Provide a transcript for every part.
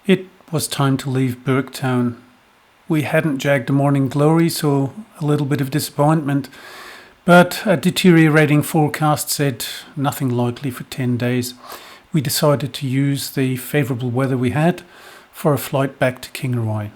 It was time to leave Burketown. We hadn't jagged the morning glory, so a little bit of disappointment. But a deteriorating forecast said nothing likely for 10 days. We decided to use the favourable weather we had for a flight back to Kingaroy.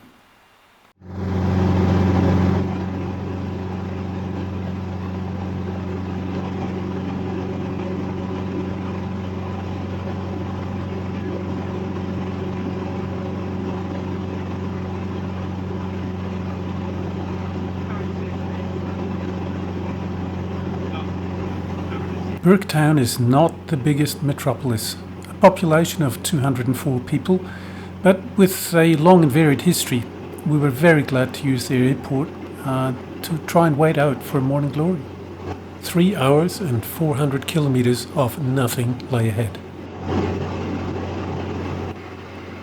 Burketown is not the biggest metropolis, a population of 204 people, but with a long and varied history. We were very glad to use the airport to try and wait out for morning glory. 3 hours and 400 kilometres of nothing lay ahead.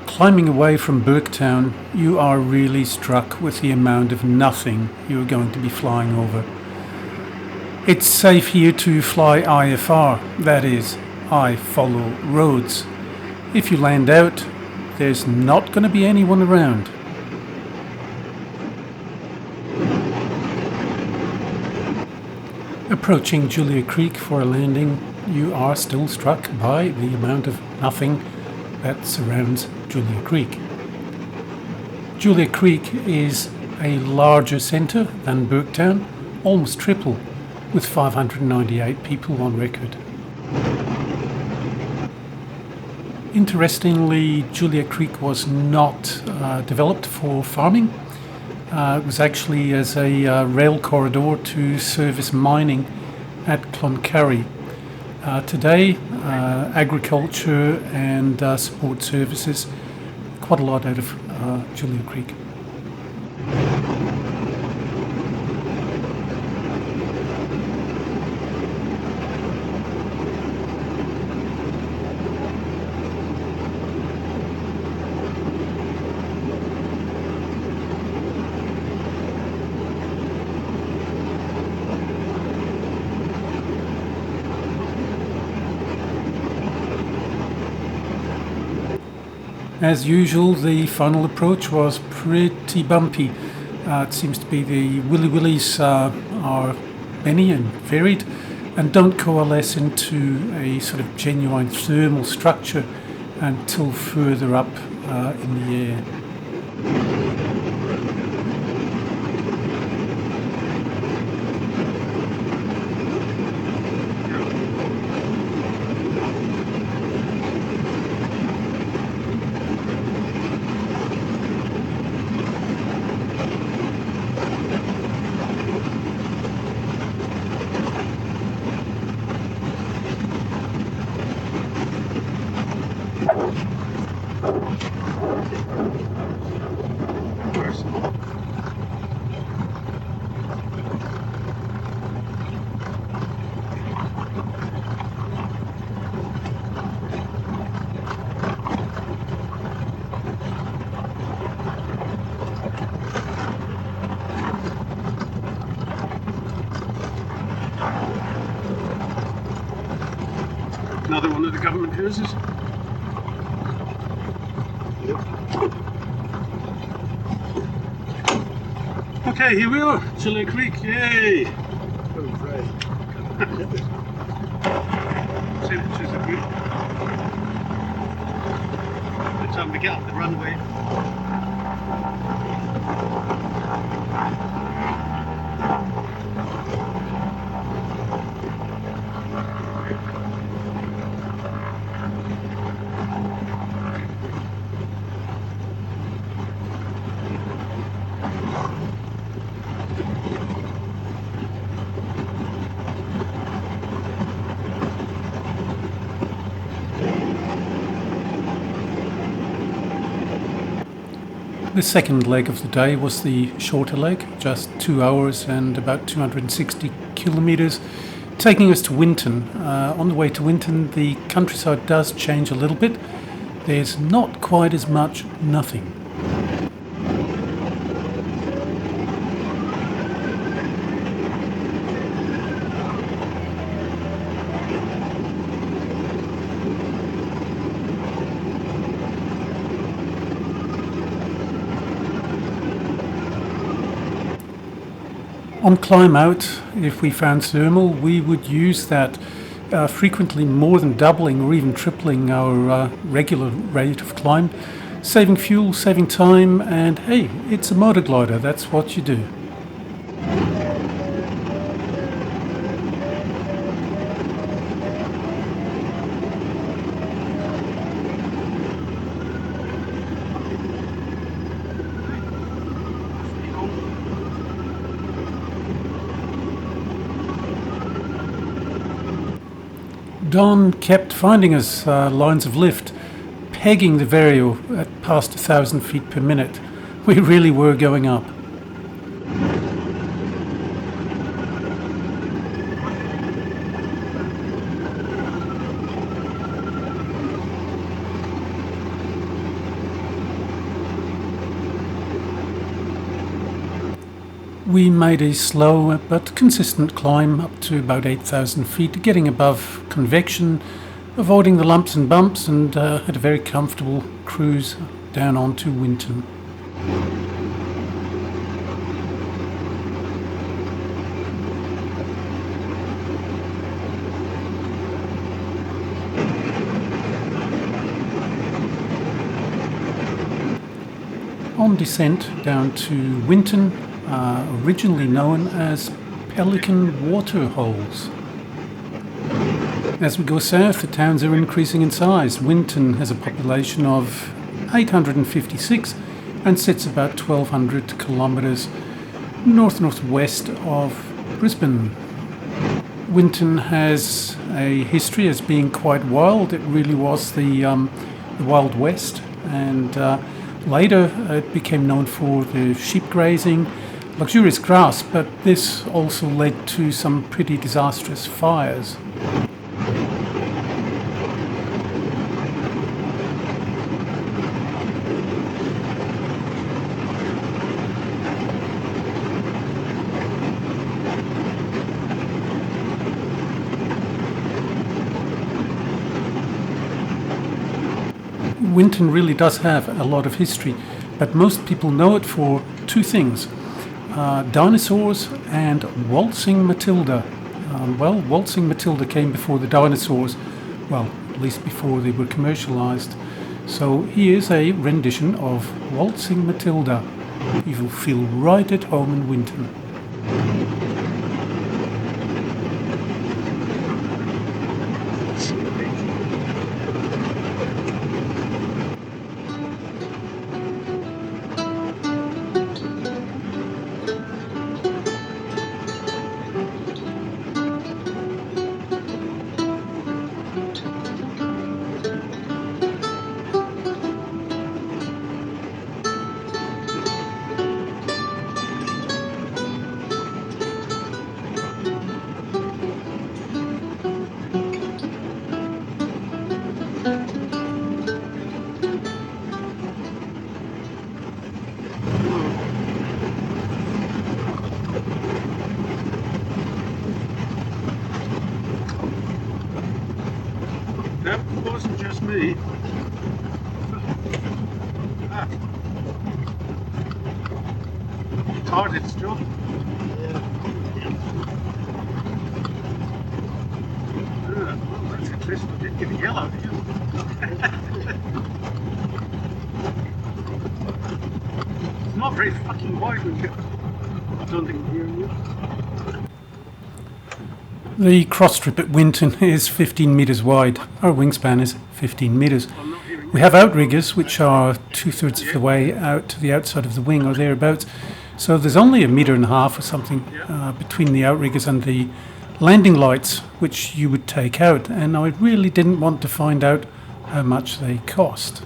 Climbing away from Burketown, you are really struck with the amount of nothing you are going to be flying over. It's safe here to fly IFR, that is, I follow roads. If you land out, there's not going to be anyone around. Approaching Julia Creek for a landing, you are still struck by the amount of nothing that surrounds Julia Creek. Julia Creek is a larger centre than Burketown, almost triple, with 598 people on record. Interestingly, Julia Creek was not developed for farming. It was actually as a rail corridor to service mining at Cloncurry. Today, agriculture and support services, quite a lot out of Julia Creek. As usual, the final approach was pretty bumpy. It seems to be the willies are many and varied and don't coalesce into a sort of genuine thermal structure until further up in the air. Another one of the government houses. Okay, here we are, Julia Creek, yay! Oh, right. Temperatures are good. It's time to get up the runway. The second leg of the day was the shorter leg, just 2 hours and about 260 kilometres, taking us to Winton. On the way to Winton, the countryside does change a little bit. There's not quite as much nothing. On climb out, if we found thermal, we would use that, frequently more than doubling or even tripling our regular rate of climb, saving fuel, saving time, and hey, it's a motor glider, that's what you do. Don kept finding us lines of lift, pegging the Vario at past 1,000 feet per minute. We really were going up. We made a slow but consistent climb up to about 8,000 feet, getting above convection, avoiding the lumps and bumps, and had a very comfortable cruise down onto Winton. On descent down to Winton, originally known as Pelican Waterholes. As we go south, the towns are increasing in size. Winton has a population of 856 and sits about 1,200 kilometres north-northwest of Brisbane. Winton has a history as being quite wild. It really was the Wild West, and later it became known for the sheep grazing, luxurious grass, but this also led to some pretty disastrous fires. Winton really does have a lot of history, but most people know it for two things: dinosaurs and Waltzing Matilda. Waltzing Matilda came before the dinosaurs, well, at least before they were commercialised. So here's a rendition of Waltzing Matilda. You will feel right at home in Winton. That wasn't just me. Ah. Tied it still. Well, that's interesting. I did get a yellow here. It's not very fucking wide when you I don't think here. The cross strip at Winton is 15 metres wide. Our wingspan is 15 metres. We have outriggers, which are 2/3 of the way out to the outside of the wing or thereabouts. So there's only 1.5 metres or something between the outriggers and the landing lights, which you would take out. And I really didn't want to find out how much they cost.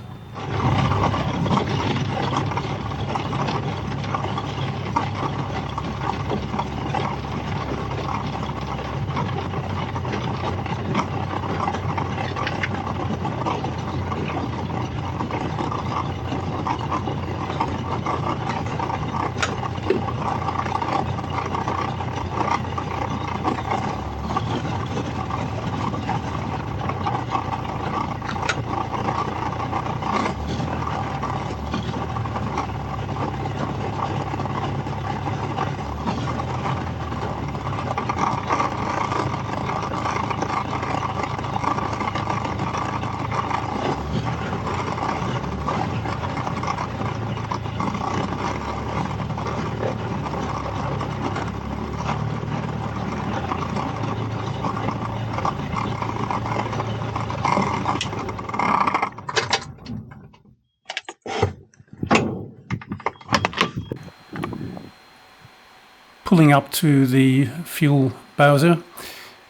pulling up to the fuel bowser,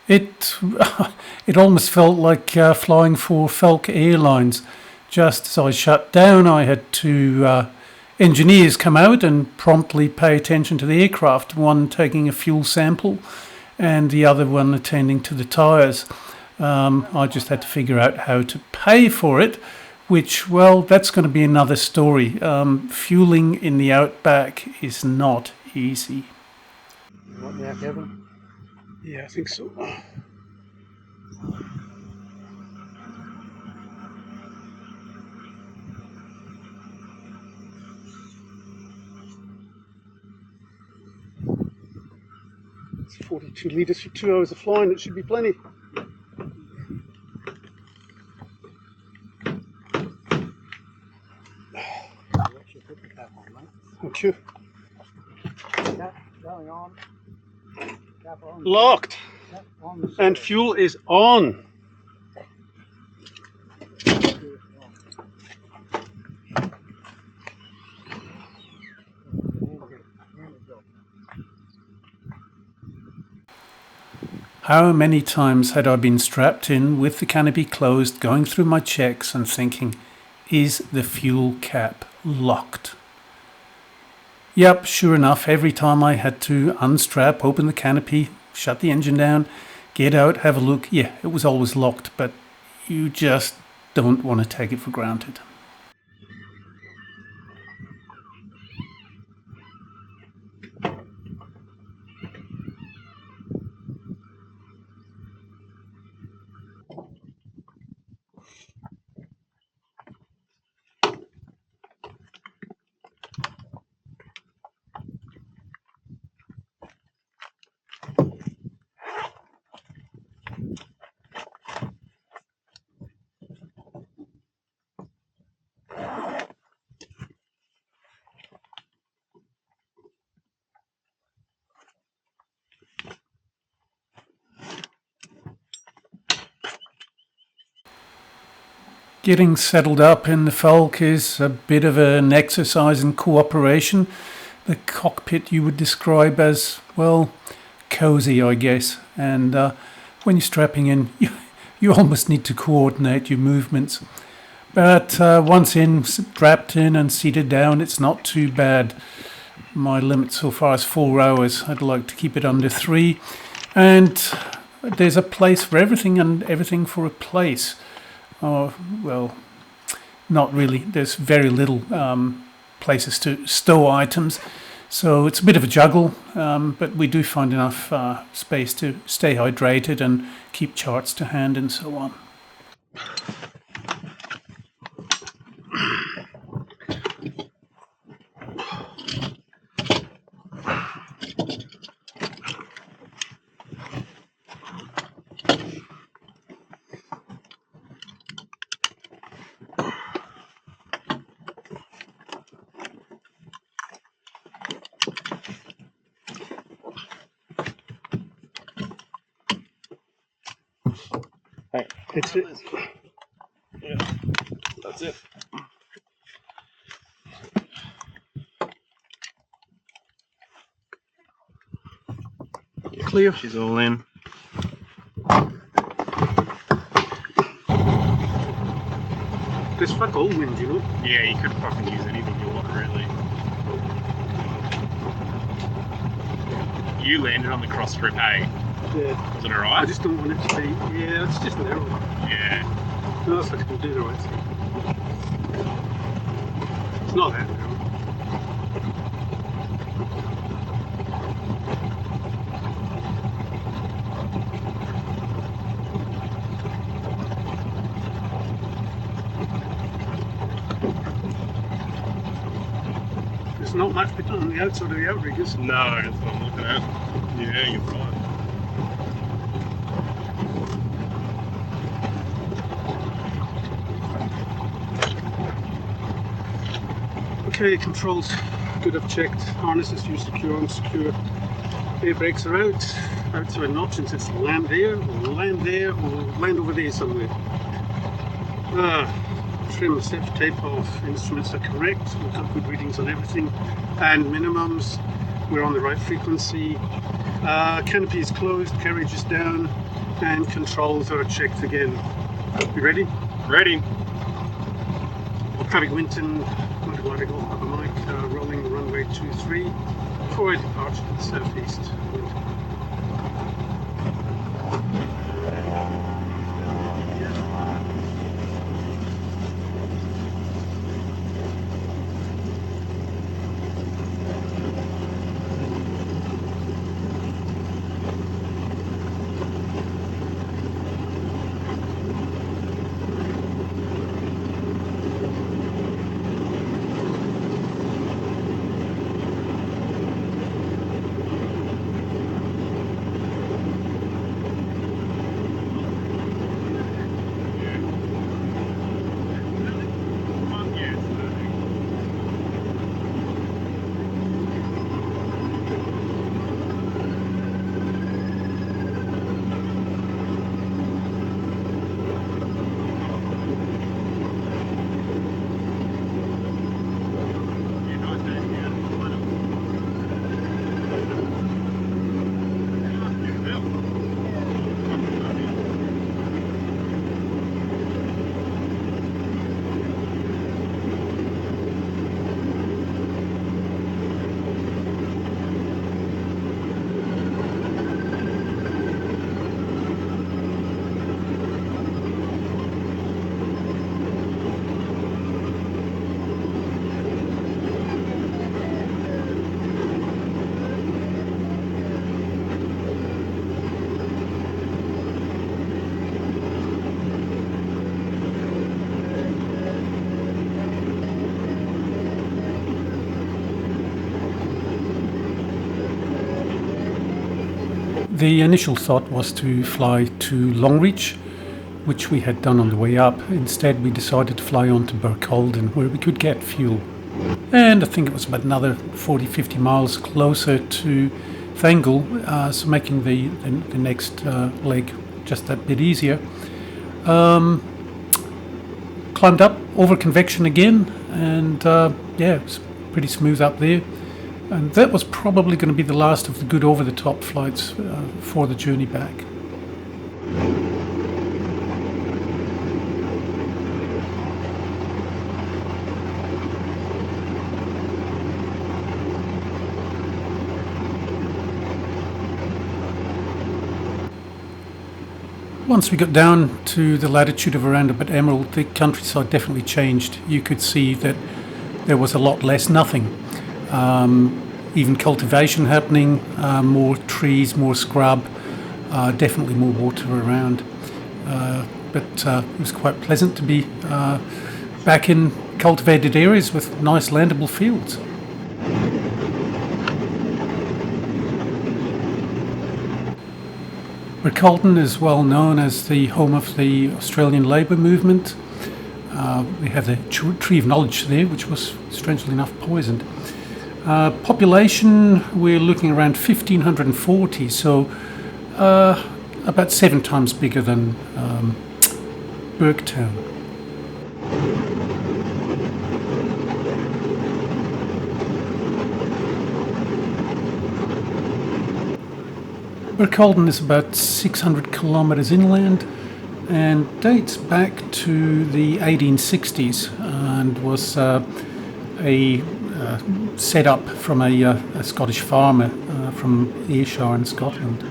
it it almost felt like flying for Falke Airlines. Just as I shut down, I had two engineers come out and promptly pay attention to the aircraft, one taking a fuel sample and the other one attending to the tyres. I just had to figure out how to pay for it, which, well, that's going to be another story. Fueling in the Outback is not easy. What now, Kevin? Yeah, I think so. It's 42 litres for 2 hours of flying. It should be plenty. Put the cap on, mate. Thank you. Cap going on. Cap on. Locked. Cap on. And fuel is on. How many times had I been strapped in with the canopy closed, going through my checks and thinking, is the fuel cap locked? Yep, sure enough, every time I had to unstrap, open the canopy, shut the engine down, get out, have a look, yeah, it was always locked, but you just don't want to take it for granted. Getting settled up in the Falke is a bit of an exercise in cooperation. The cockpit you would describe as, well, cozy, I guess. And when you're strapping in, you almost need to coordinate your movements. But once in, strapped in and seated down, it's not too bad. My limit so far is 4 hours. I'd like to keep it under 3. And there's a place for everything and everything for a place. Oh, well, not really. There's very little places to stow items. So it's a bit of a juggle, but we do find enough space to stay hydrated and keep charts to hand and so on. It's it. Yeah, that's it. Clear. She's all in. There's fuck all wind, you know. Yeah, you could fucking use anything you want, really. You landed on the cross strip, hey? Yeah. Was it I alright? just don't want it to be. Yeah, it's just narrow. Yeah. No, that's like we'll do the right thing. It's not that narrow. There's not much between on the outside of the outriggers. No, that's what I'm looking at. Yeah, you're right. Okay, controls. Good, I've checked. Harnesses used secure and secure. Air brakes are out. Outside options, it's land there, or land over there somewhere. Trim, set, tape off. Instruments are correct. We've got good readings on everything. And minimums. we're on the right frequency. Canopy is closed, carriage is down, and controls are checked again. You ready? Ready. Traffic Winton, Montego Papa Mike, rolling runway 23 for a departure to the southeast. The initial thought was to fly to Longreach, which we had done on the way up. Instead, we decided to fly on to Burketown, where we could get fuel. And I think it was about another 40-50 miles closer to Thangle, so making the next leg just that bit easier. Climbed up over convection again, and yeah, it was pretty smooth up there. And that was probably going to be the last of the good over-the-top flights for the journey back. Once we got down to the latitude of around about Emerald, the countryside definitely changed. You could see that there was a lot less nothing. Even cultivation happening, more trees, more scrub, definitely more water around. But it was quite pleasant to be back in cultivated areas with nice landable fields. Burketown is well known as the home of the Australian labour movement. We have the Tree of Knowledge there, which was strangely enough poisoned. Population, we're looking around 1,540, so about 7 times bigger than Burketown. Burketown is about 600 kilometres inland and dates back to the 1860s and was set up from a Scottish farmer from Ayrshire in Scotland.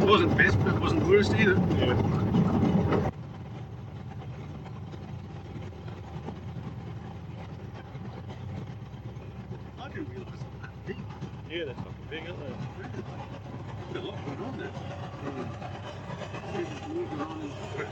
wasn't best, but it wasn't worst either. Yeah. I didn't realise it was that big. Yeah, they're fucking big, aren't they? There's a lot going on there. There's more going on in this area.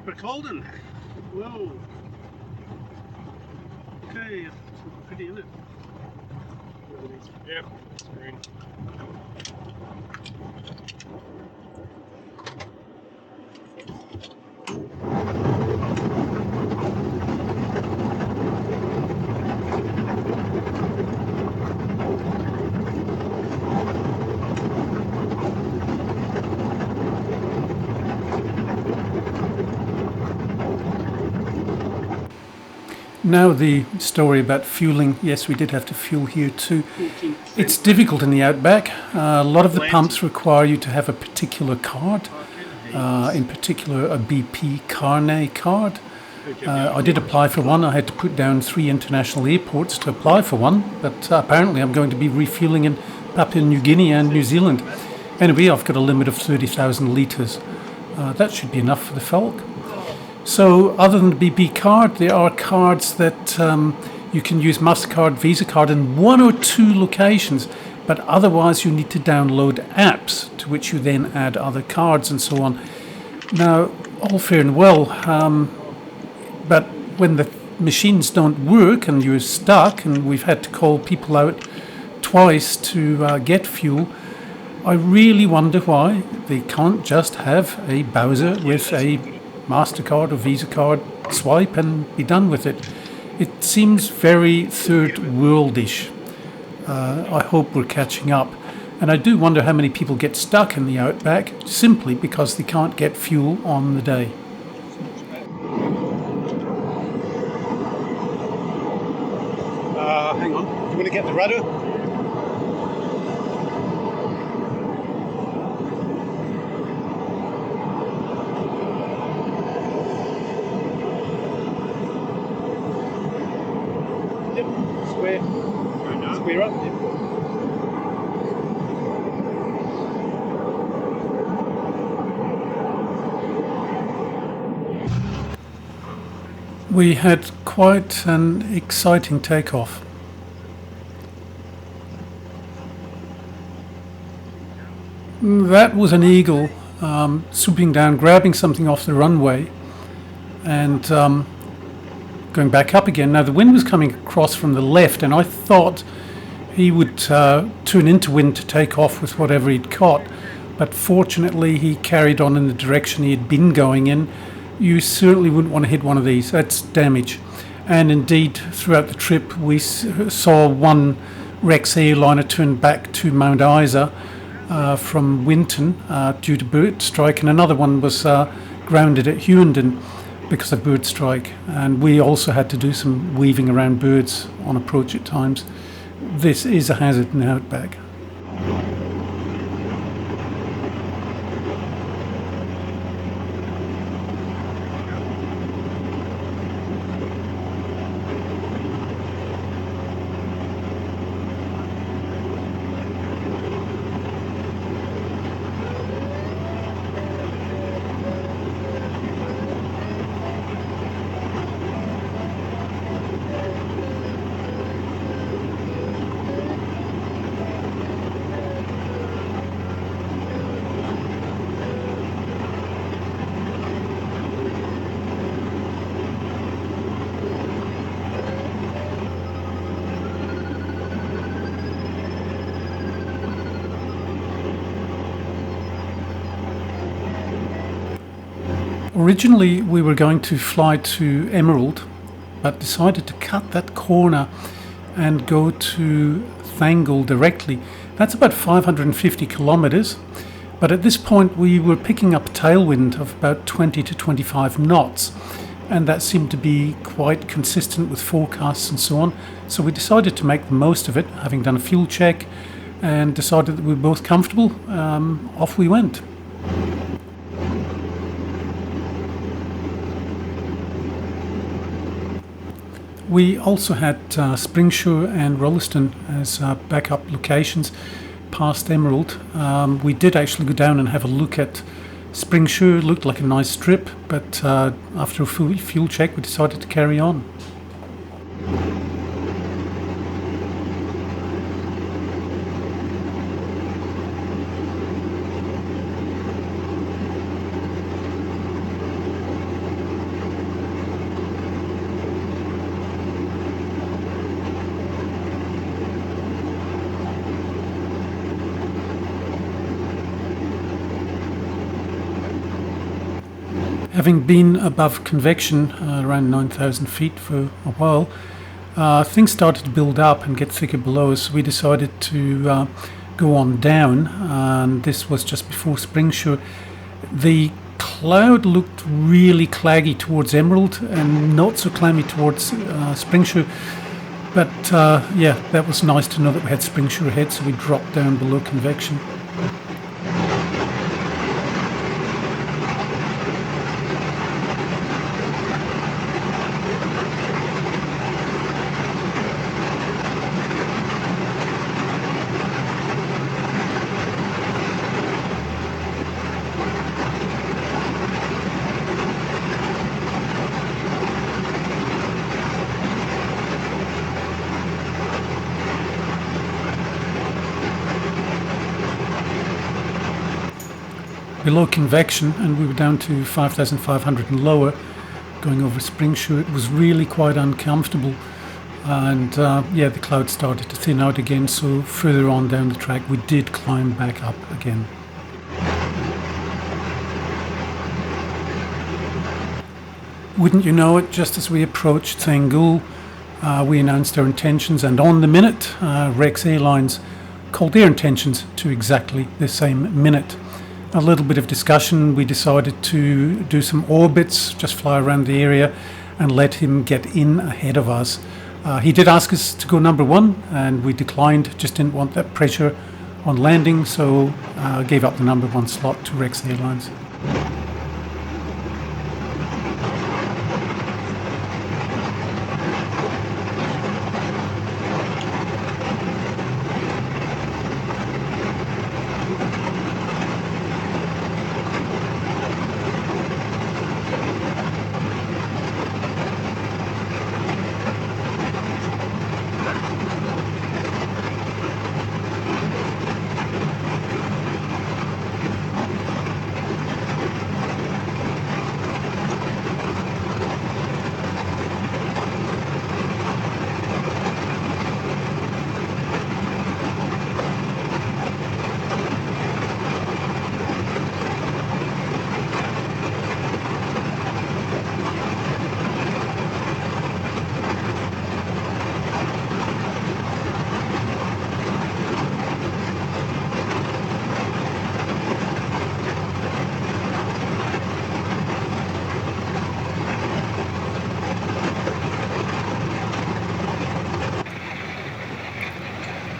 Burketown. Whoa. Okay, it's pretty, isn't it? Yep, it's green. Now the story about fueling. Yes, we did have to fuel here too. It's difficult in the Outback. A lot of the pumps require you to have a particular card, in particular a BP Carnet card. I did apply for one. I had to put down 3 international airports to apply for one, but apparently I'm going to be refueling in Papua New Guinea and New Zealand. Anyway, I've got a limit of 30,000 litres. That should be enough for the Falke. So other than the BP card, there are cards that you can use MasterCard, Visa card in 1 or 2 locations, but otherwise you need to download apps to which you then add other cards and so on. Now, all fair and well, but when the machines don't work and you're stuck, and we've had to call people out twice to get fuel, I really wonder why they can't just have a Bowser with a MasterCard or Visa card, swipe and be done with it. It seems very third worldish. I hope we're catching up. And I do wonder how many people get stuck in the Outback simply because they can't get fuel on the day. Hang on. You want to get the rudder? Square. Square up. Yep. We had quite an exciting takeoff. That was an eagle swooping down, grabbing something off the runway and going back up again. Now the wind was coming across from the left, and I thought he would turn into wind to take off with whatever he'd caught, but fortunately he carried on in the direction he had been going in. You certainly wouldn't want to hit one of these. That's damage. And indeed, throughout the trip, we saw one Rex airliner turn back to Mount Isa from Winton due to bird strike, and another one was grounded at Hughenden because of bird strike. And we also had to do some weaving around birds on approach at times. This is a hazard in the Outback. Originally we were going to fly to Emerald, but decided to cut that corner and go to Thangle directly. That's about 550 kilometres, but at this point we were picking up a tailwind of about 20 to 25 knots, and that seemed to be quite consistent with forecasts and so on. So we decided to make the most of it, having done a fuel check, and decided that we were both comfortable. Off we went. We also had Springshore and Rolleston as backup locations past Emerald. We did actually go down and have a look at Springshore. It looked like a nice strip, but after a fuel check we decided to carry on. Having been above convection around 9,000 feet for a while, things started to build up and get thicker below us. We decided to go on down, and this was just before Springshore. The cloud looked really claggy towards Emerald and not so clammy towards Springshore. But yeah, that was nice to know that we had Springshore ahead, so we dropped down below convection. Below convection, and we were down to 5,500 and lower, going over Springshore. It was really quite uncomfortable, and yeah, the cloud started to thin out again, so further on down the track we did climb back up again. Wouldn't you know it, just as we approached Thangool, we announced our intentions, and on the minute Rex Airlines called their intentions to exactly the same minute. A little bit of discussion, we decided to do some orbits, just fly around the area and let him get in ahead of us. He did ask us to go number one, and we declined, just didn't want that pressure on landing, so gave up the number one slot to Rex Airlines.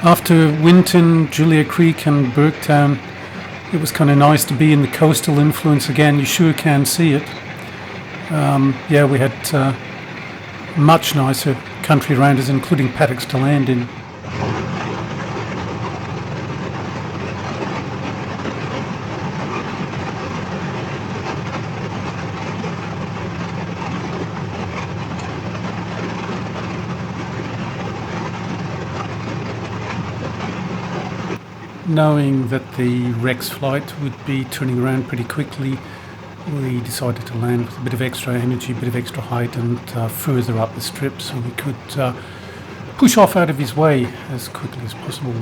After Winton, Julia Creek and Burketown, it was kind of nice to be in the coastal influence again. You sure can see it. Yeah, we had much nicer country around us, including paddocks to land in. Knowing that the Rex flight would be turning around pretty quickly, we decided to land with a bit of extra energy, a bit of extra height, and further up the strip so we could push off out of his way as quickly as possible.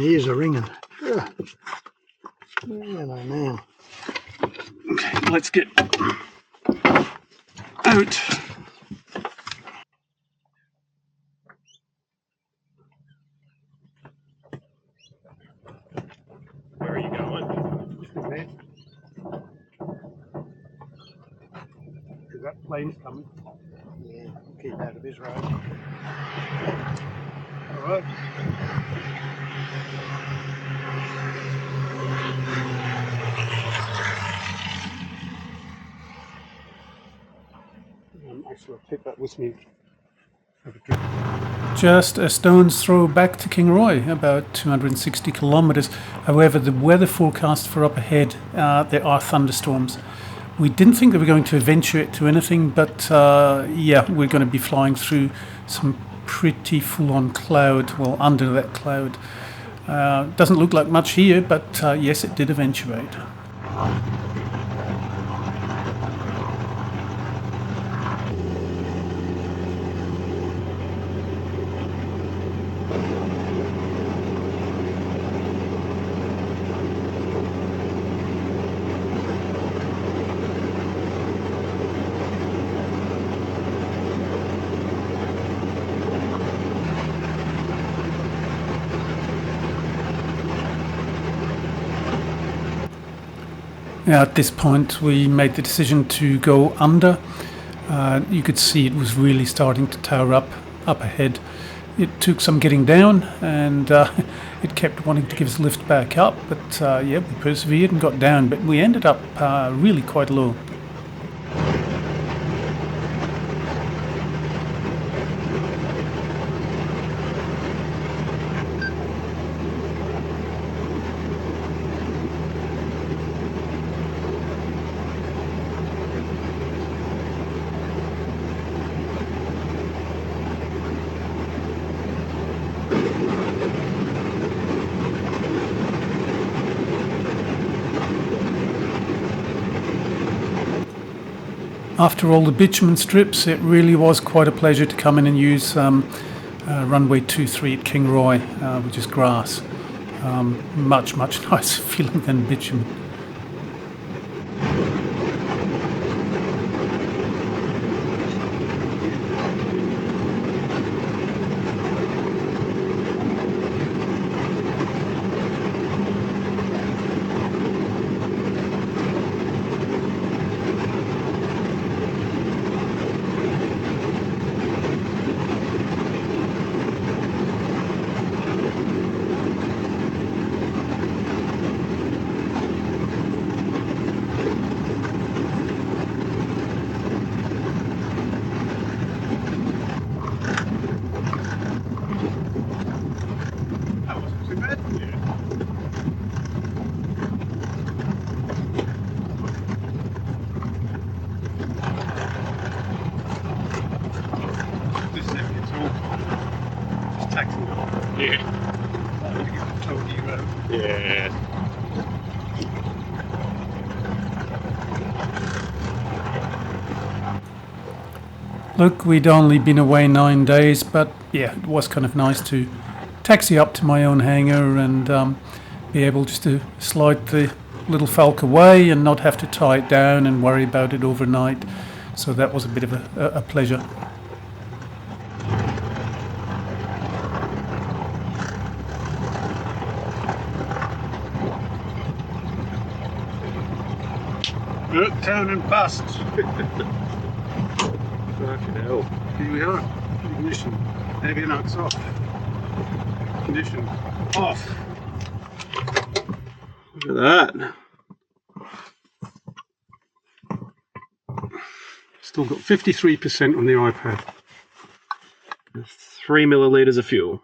ears are ringing. Yeah, my man. Okay, let's get out. Where are you going? Because that plane's coming. Yeah, keep out of his road. All right. Actually, I'll take that with me. Have a drink. Just a stone's throw back to Kingaroy, about 260 kilometres. However, the weather forecast for up ahead, there are thunderstorms. We didn't think they were going to eventuate to anything, but yeah, we're going to be flying through some pretty full-on cloud, well, under that cloud. Doesn't look like much here, but yes, it did eventuate. At this point, we made the decision to go under. You could see it was really starting to tower up ahead. It took some getting down, and it kept wanting to give us a lift back up. But yeah, we persevered and got down. But we ended up really quite low. After all the bitumen strips, it really was quite a pleasure to come in and use runway 23 at Kingaroy, which is grass. Much nicer feeling than bitumen. Yeah. Look, we'd only been away 9 days, but yeah, it was kind of nice to taxi up to my own hangar and be able just to slide the little Falke away and not have to tie it down and worry about it overnight. So that was a bit of a pleasure. Burketown and bust. Fucking hell. Here we are. Ignition. Maybe now it's off. Ignition off. Look at that. Still got 53% on the iPad. 3 millilitres of fuel.